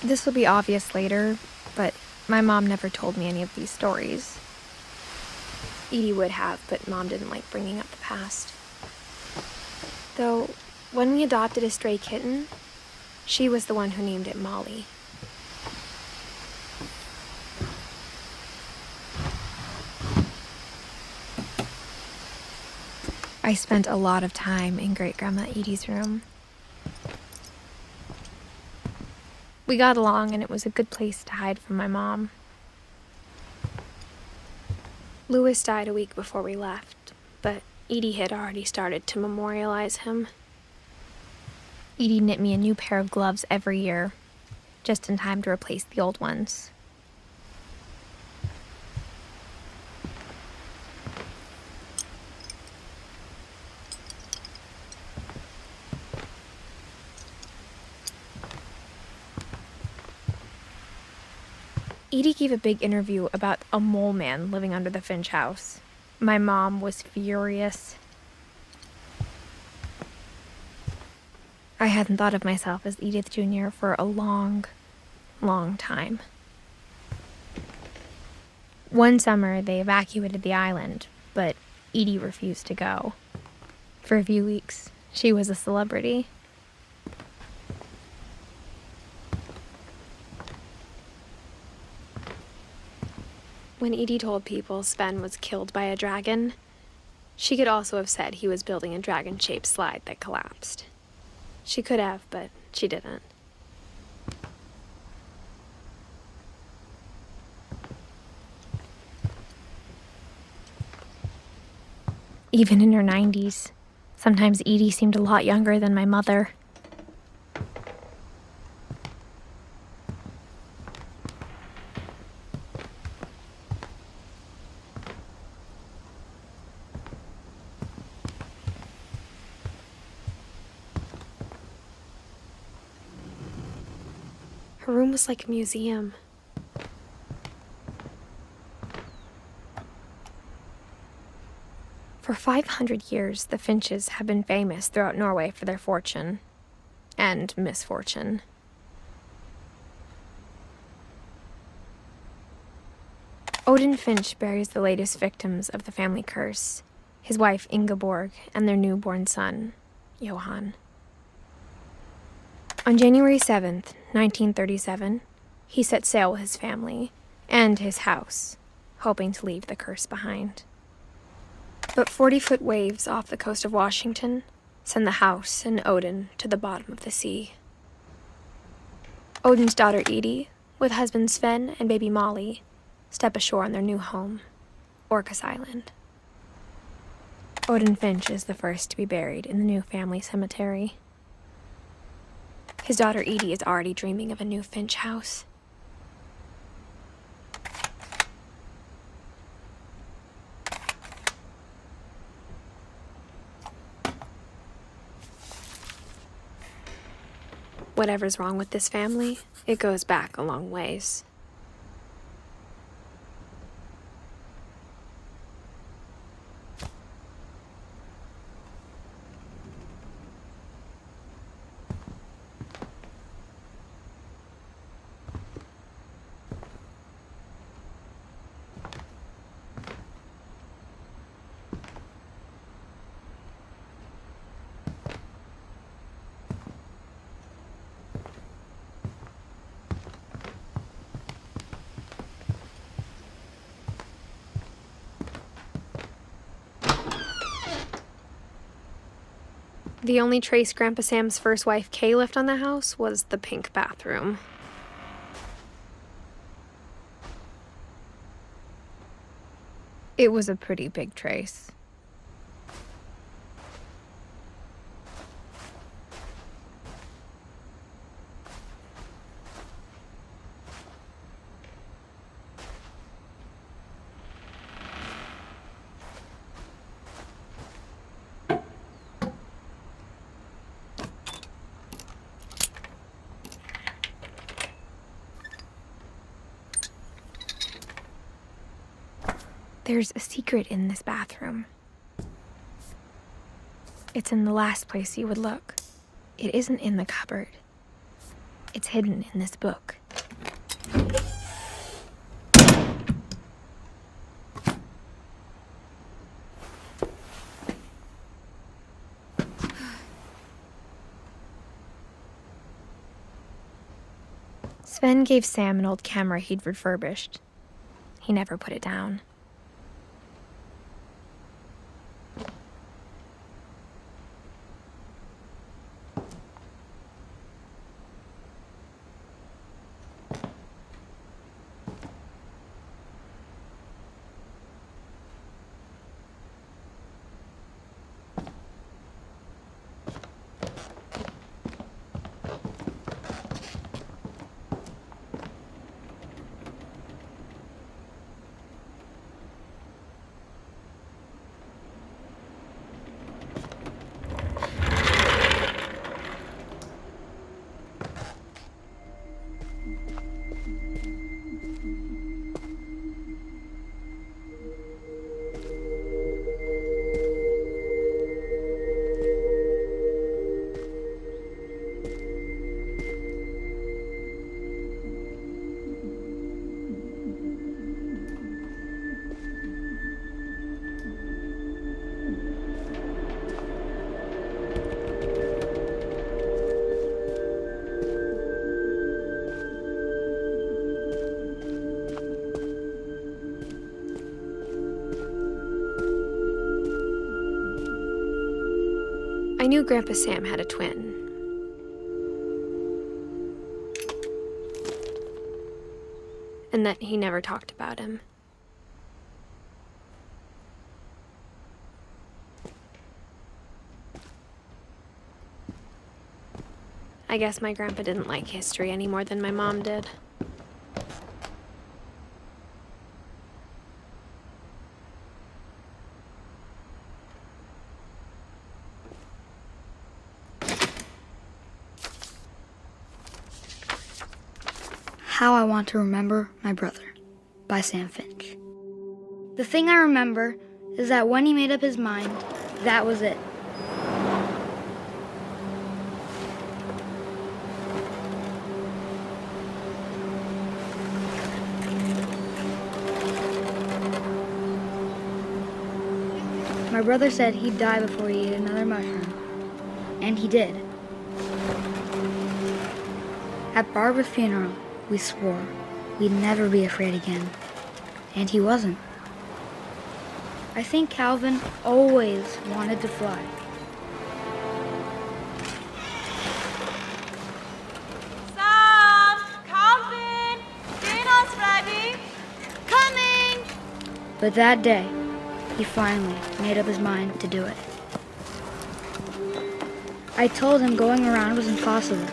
This will be obvious later, but my mom never told me any of these stories. Edie would have, but Mom didn't like bringing up the past. Though, when we adopted a stray kitten, she was the one who named it Molly. I spent a lot of time in Great-Grandma Edie's room. We got along, and it was a good place to hide from my mom. Louis died a week before we left, but Edie had already started to memorialize him. Edie knit me a new pair of gloves every year, just in time to replace the old ones. Edie gave a big interview about a mole man living under the Finch house. My mom was furious. I hadn't thought of myself as Edith Jr. for a long, long time. One summer, they evacuated the island, but Edie refused to go. For a few weeks, she was a celebrity. When Edie told people Sven was killed by a dragon, she could also have said he was building a dragon-shaped slide that collapsed. She could have, but she didn't. Even in her 90s, sometimes Edie seemed a lot younger than my mother. Her room was like a museum. For 500 years, the Finches have been famous throughout Norway for their fortune and misfortune. Odin Finch buries the latest victims of the family curse, his wife Ingeborg and their newborn son, Johan. On January 7th, 1937, he set sail with his family and his house, hoping to leave the curse behind. But 40-foot waves off the coast of Washington send the house and Odin to the bottom of the sea. Odin's daughter Edie, with husband Sven and baby Molly, step ashore on their new home, Orcas Island. Odin Finch is the first to be buried in the new family cemetery. His daughter Edie is already dreaming of a new Finch house. Whatever's wrong with this family, it goes back a long ways. The only trace Grandpa Sam's first wife, Kay, left on the house was the pink bathroom. It was a pretty big trace. There's a secret in this bathroom. It's in the last place you would look. It isn't in the cupboard. It's hidden in this book. Sven gave Sam an old camera he'd refurbished. He never put it down. I knew Grandpa Sam had a twin. And that he never talked about him. I guess my grandpa didn't like history any more than my mom did. How I Want to Remember My Brother by Sam Finch. The thing I remember is that when he made up his mind, that was it. My brother said he'd die before he ate another mushroom, and he did. At Barbara's funeral, we swore we'd never be afraid again, and he wasn't. I think Calvin always wanted to fly. Sam! Calvin! Dinner's ready! Coming! But that day, he finally made up his mind to do it. I told him going around was impossible.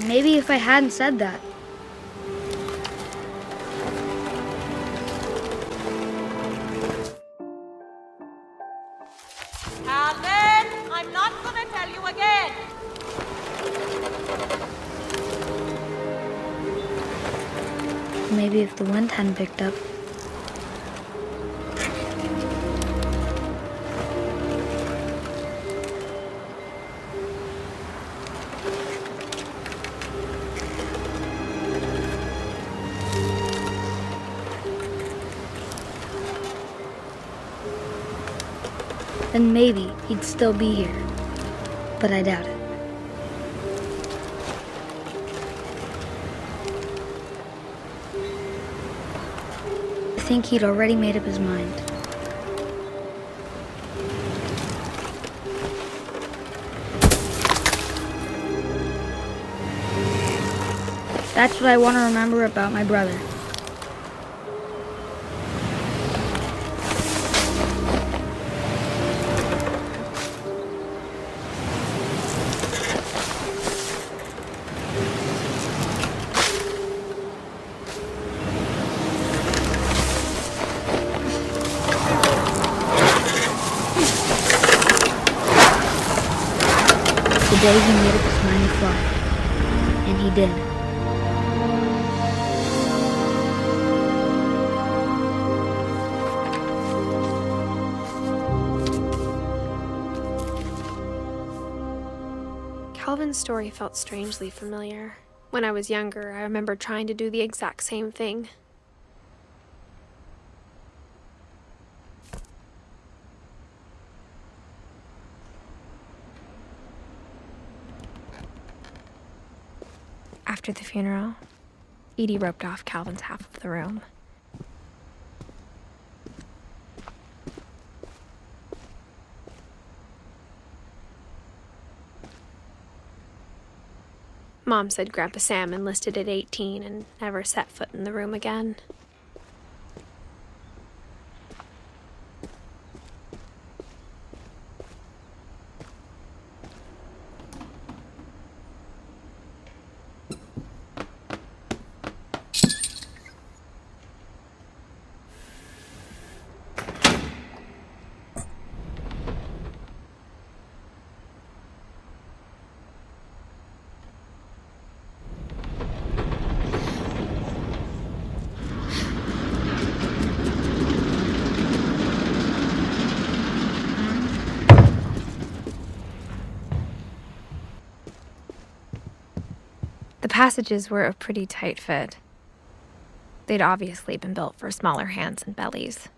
Maybe if I hadn't said that. Calvin, I'm not gonna tell you again. Maybe if the wind hadn't picked up. Then maybe he'd still be here, but I doubt it. I think he'd already made up his mind. That's what I want to remember about my brother. The day he made up his mind to fly. And he did. Calvin's story felt strangely familiar. When I was younger, I remember trying to do the exact same thing. After the funeral, Edie roped off Calvin's half of the room. Mom said Grandpa Sam enlisted at 18 and never set foot in the room again. The passages were a pretty tight fit. They'd obviously been built for smaller hands and bellies.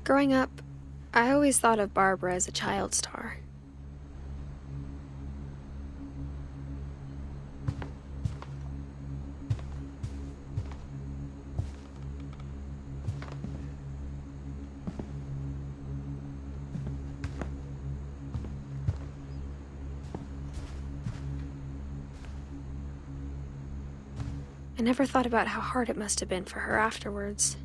Growing up, I always thought of Barbara as a child star. I never thought about how hard it must have been for her afterwards.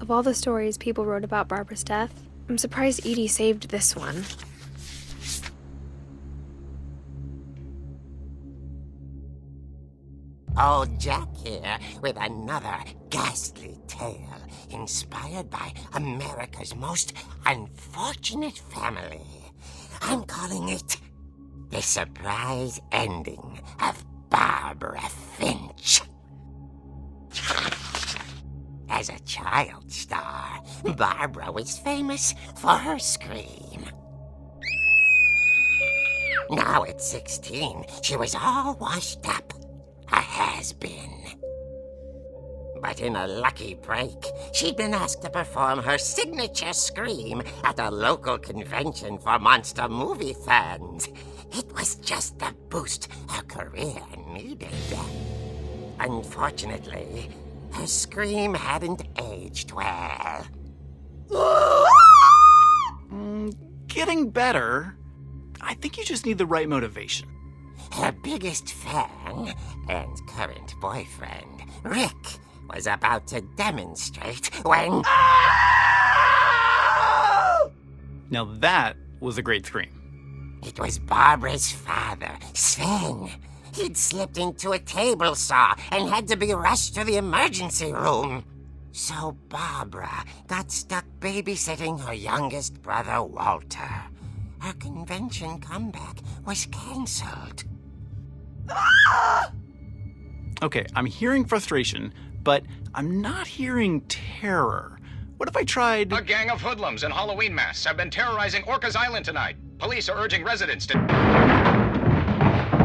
Of all the stories people wrote about Barbara's death, I'm surprised Edie saved this one. Old Jack here with another ghastly tale inspired by America's most unfortunate family. I'm calling it The Surprise Ending of Barbara Finch. As a child star, Barbara was famous for her scream. Now at 16, she was all washed up. A has-been. But in a lucky break, she'd been asked to perform her signature scream at a local convention for monster movie fans. It was just the boost her career needed. Unfortunately, her scream hadn't aged well. Getting better. I think you just need the right motivation. Her biggest fan and current boyfriend, Rick, was about to demonstrate when... Now that was a great scream. It was Barbara's father, Sven. He'd slipped into a table saw and had to be rushed to the emergency room. So Barbara got stuck babysitting her youngest brother, Walter. Her convention comeback was canceled. Okay, I'm hearing frustration, but I'm not hearing terror. What if I tried... A gang of hoodlums in Halloween masks have been terrorizing Orcas Island tonight. Police are urging residents to...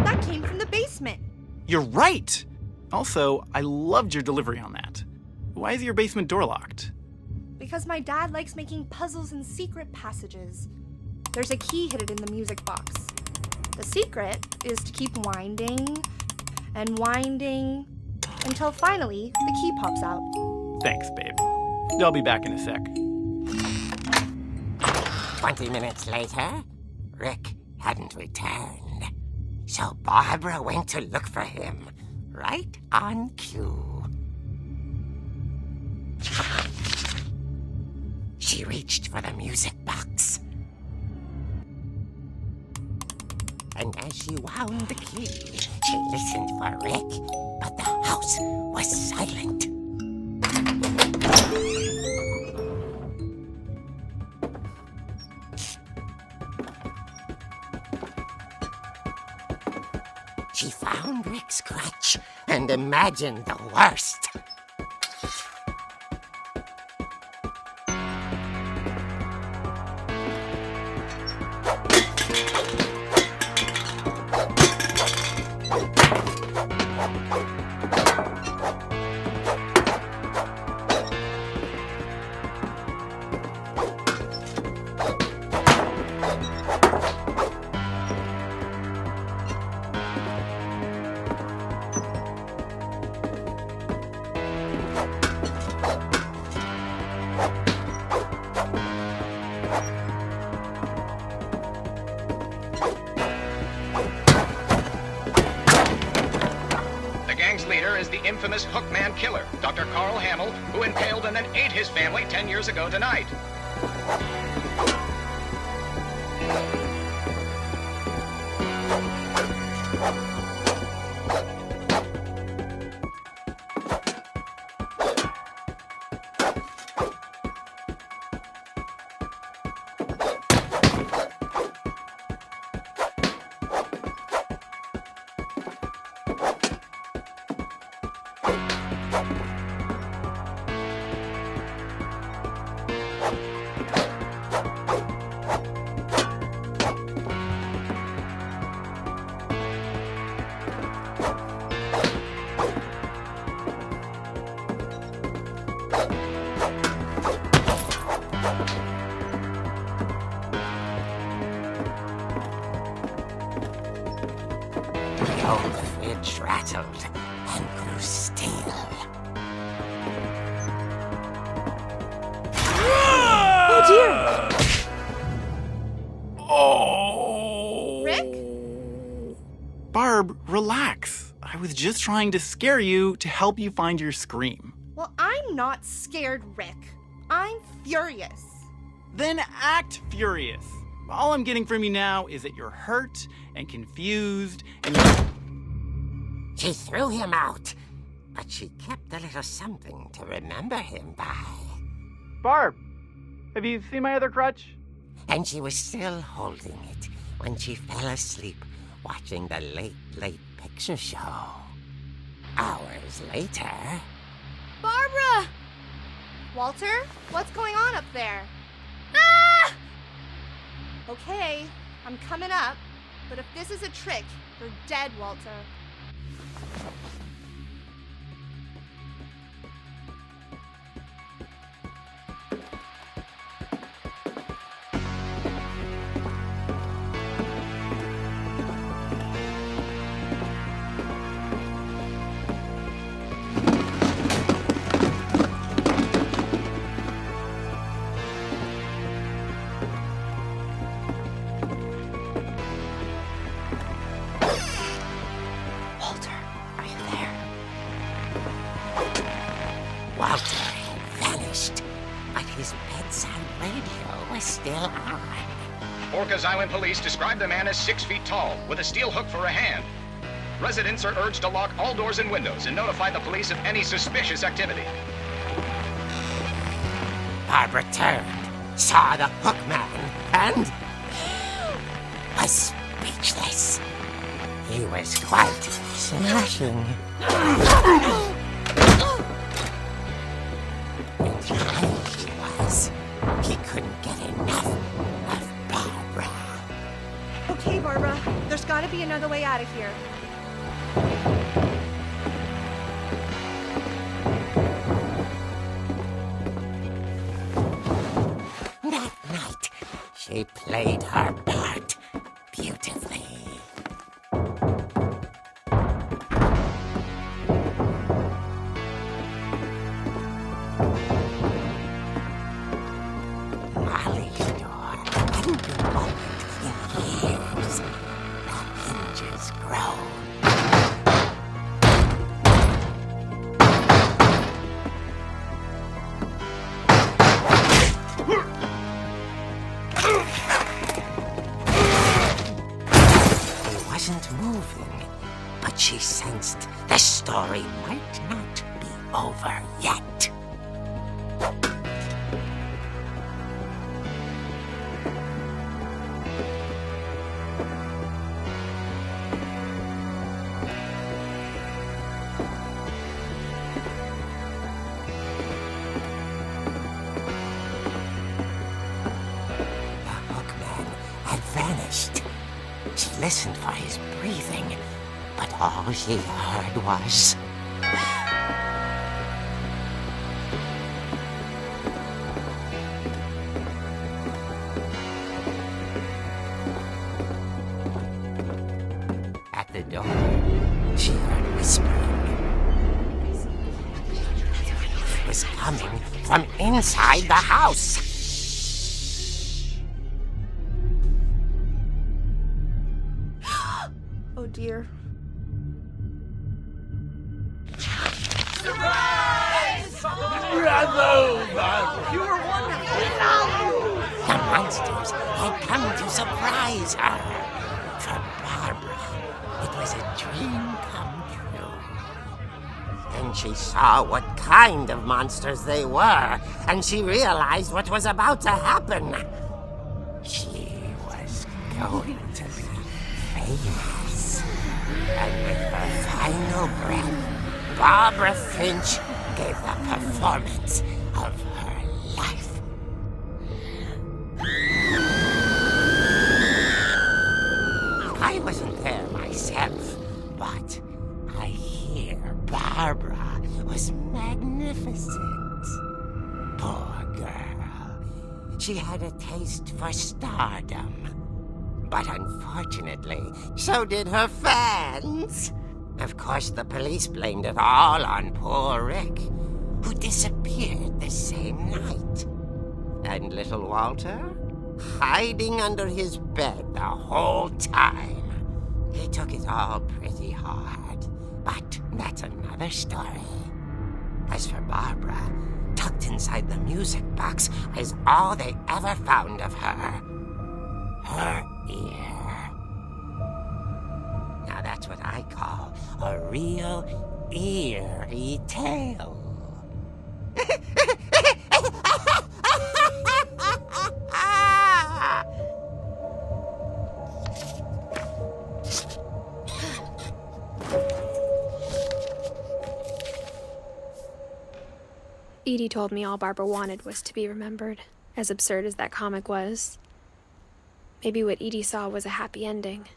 That came from the basement. You're right! Also, I loved your delivery on that. Why is your basement door locked? Because my dad likes making puzzles and secret passages. There's a key hidden in the music box. The secret is to keep winding and winding until finally the key pops out. Thanks, babe. I'll be back in a sec. 20 minutes later, Rick hadn't returned. So Barbara went to look for him, right on cue. She reached for the music box. And as she wound the key, she listened for Rick, but the house was silent. She found Rick's crutch and imagined the worst. Infamous Hookman killer, Dr. Carl Hamill, who impaled and then ate his family 10 years ago tonight. The old fridge rattled and grew still. Oh dear! Oh! Rick? Barb, relax. I was just trying to scare you to help you find your scream. Well, I'm not scared, Rick. I'm furious. Then act furious. All I'm getting from you now is that you're hurt and confused and She threw him out, but she kept a little something to remember him by. Barb, have you seen my other crutch? And she was still holding it when she fell asleep watching the late picture show. Hours later... Barbara! Walter, what's going on up there? Ah! Okay, I'm coming up, but if this is a trick, you're dead, Walter. Walter had vanished, but his bedside radio was still on. Orcas Island police describe the man as 6 feet tall, with a steel hook for a hand. Residents are urged to lock all doors and windows and notify the police of any suspicious activity. Barbara turned, saw the hook man, and was speechless. He was quite smashing. And tired he was. He couldn't get enough of Barbara. Okay, Barbara, there's gotta be another way out of here. That night, she played her part beautifully. looping moment in years. The hinges grow. He wasn't moving, but she sensed the story might not be over yet. Vanished. She listened for his breathing, but all she heard was... At the door, she heard whispering. It was coming from inside the house. Oh dear. The monsters had come to surprise her. For Barbara, it was a dream come true. Then she saw what kind of monsters they were, and she realized what was about to happen. She was going to be famous. And with her final breath, Barbara Finch gave the performance of her life. I wasn't there myself, but I hear Barbara was magnificent. Poor girl. She had a taste for stardom. But unfortunately, so did her fans. Of course, the police blamed it all on poor Rick, who disappeared the same night. And little Walter, hiding under his bed the whole time. He took it all pretty hard, but that's another story. As for Barbara, tucked inside the music box is all they ever found of her. Her ear. Now that's what I call a real eerie tale. Edie told me all Barbara wanted was to be remembered, as absurd as that comic was. Maybe what Edie saw was a happy ending.